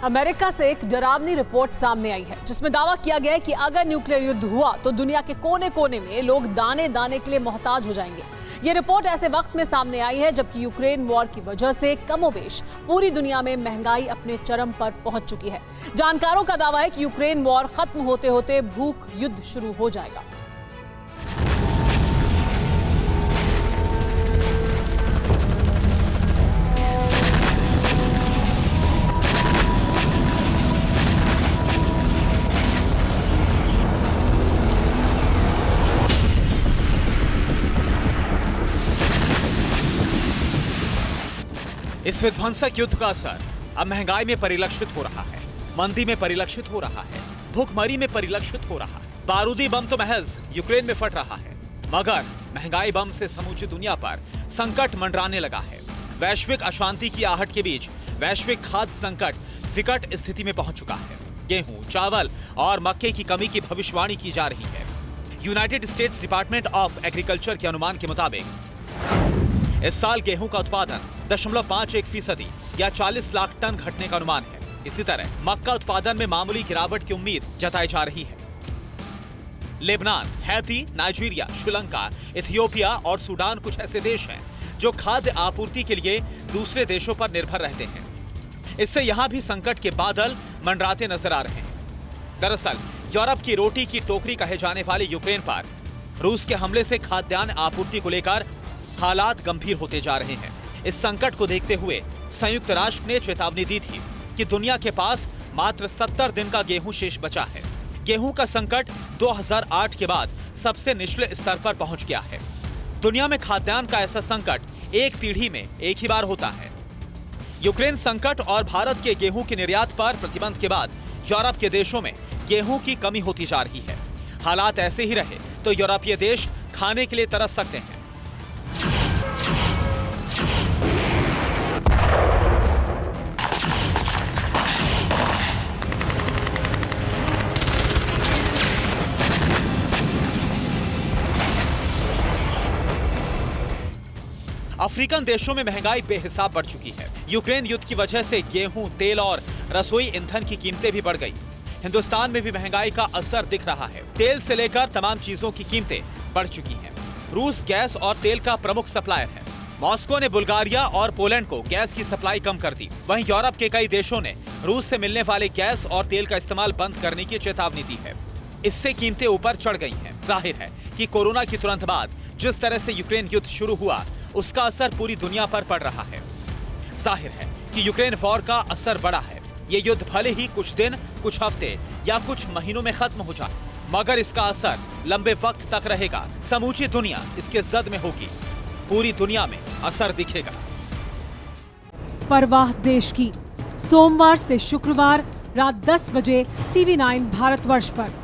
America से एक डरावनी रिपोर्ट सामने आई है जिसमें दावा किया गया है कि अगर न्यूक्लियर युद्ध हुआ तो दुनिया के कोने कोने में लोग दाने दाने के लिए मोहताज हो जाएंगे। ये रिपोर्ट ऐसे वक्त में सामने आई है जबकि यूक्रेन वॉर की वजह से कमोबेश पूरी दुनिया में महंगाई अपने चरम पर पहुंच चुकी है। जानकारों का दावा है कि यूक्रेन वॉर खत्म होते होते भूख युद्ध शुरू हो जाएगा। इस विध्वंसक युद्ध का असर अब महंगाई में परिलक्षित हो रहा है, मंदी में परिलक्षित हो रहा है, भूखमरी में परिलक्षित हो रहा है। बारूदी बम तो महज यूक्रेन में फट रहा है, मगर महंगाई बम से समूची दुनिया पर संकट मंडराने लगा है। वैश्विक अशांति की आहट के बीच वैश्विक खाद्य संकट विकट स्थिति में पहुंच चुका है। गेहूं, चावल और मक्के की कमी की भविष्यवाणी की जा रही है। United states department of agriculture के अनुमान के मुताबिक इस साल गेहूं का उत्पादन 0.51% या 40 लाख टन घटने का अनुमान है। इसी तरह मक्का उत्पादन में मामूली गिरावट की उम्मीद जताई जा रही है। Lebanon, Haiti, Nigeria, Sri Lanka, Ethiopia और सूडान कुछ ऐसे देश हैं जो खाद्य आपूर्ति के लिए दूसरे देशों पर निर्भर रहते हैं। इससे यहां भी संकट के बादल मंडराते नजर आ रहे हैं। दरअसल यूरोप की रोटी की टोकरी कहे जाने वाले यूक्रेन पर रूस के हमले से खाद्यान्न आपूर्ति को लेकर हालात गंभीर होते जा रहे हैं। इस संकट को देखते हुए संयुक्त राष्ट्र ने चेतावनी दी थी कि दुनिया के पास मात्र 70 दिन का गेहूं शेष बचा है। गेहूं का संकट 2008 के बाद सबसे निचले स्तर पर पहुंच गया है। दुनिया में खाद्यान्न का ऐसा संकट एक पीढ़ी में एक ही बार होता है। यूक्रेन संकट और भारत के गेहूं के निर्यात पर प्रतिबंध के बाद यूरोप के देशों में गेहूं की कमी होती जा रही है। हालात ऐसे ही रहे तो यूरोपीय देश खाने के लिए तरस सकते हैं। अफ्रीकन देशों में महंगाई बेहिसाब बढ़ चुकी है। यूक्रेन युद्ध की वजह से गेहूं, तेल और रसोई ईंधन की कीमतें भी बढ़ गई। हिंदुस्तान में भी महंगाई का असर दिख रहा है। तेल से लेकर तमाम चीजों की कीमतें बढ़ चुकी हैं। रूस गैस और तेल का प्रमुख सप्लायर है। मॉस्को ने बुल्गारिया और पोलैंड को गैस की सप्लाई कम कर दी। वहीं यूरोप के कई देशों ने रूस से मिलने वाले गैस और तेल का इस्तेमाल बंद करने की चेतावनी दी है। इससे कीमतें ऊपर चढ़ गई हैं। जाहिर है कि कोरोना की तुरंत बाद जिस तरह से यूक्रेन युद्ध शुरू हुआ उसका असर पूरी दुनिया पर पड़ रहा है। जाहिर है कि यूक्रेन वॉर का असर बड़ा है। ये युद्ध भले ही कुछ दिन, कुछ हफ्ते या कुछ महीनों में खत्म हो जाए, मगर इसका असर लंबे वक्त तक रहेगा। समूची दुनिया इसके जद में होगी। पूरी दुनिया में असर दिखेगा। परवाह देश की, सोमवार से शुक्रवार रात 10 बजे TV9 भारतवर्ष पर।